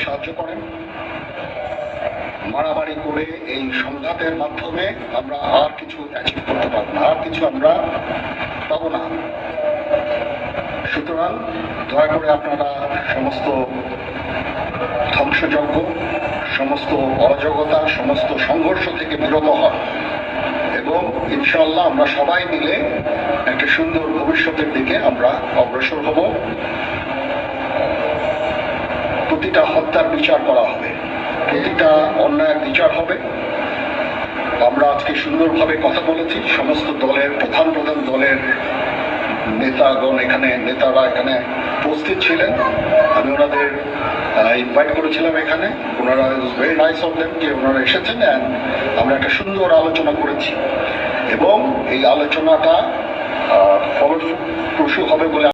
সাহায্য করেন। মারামারি করে এই সংঘাতের মাধ্যমে আমরা আর কিছু অ্যাচিভ করতে পারবো না, আর কিছু আমরা পাবো না। সুতরাং দয়া করে আপনারা সমস্ত ধ্বংসযজ্ঞ, সমস্ত অরাজকতা, সমস্ত সংঘর্ষ থেকে বিরত হন এবং ইনশাআল্লাহ আমরা সবাই মিলে একটা সুন্দর ভবিষ্যতের দিকে আমরা অগ্রসর হব। প্রতিটা হত্যার বিচার করা হবে, প্রতিটা অন্যায়ের বিচার হবে। আমরা আজকে সুন্দরভাবে কথা বলেছি, সমস্ত দলের প্রধান দলের নেতারা এখানে উপস্থিত ছিলেন। আমি ওনাদের ইনভাইট করেছিলাম এখানে। ওনারা ভেরি নাইস অফ দেম যে ওনারা এসেছেন অ্যান্ড আমরা একটা সুন্দর আলোচনা করেছি এবং এই আলোচনাটা ফলপ্রসূ হবে বলে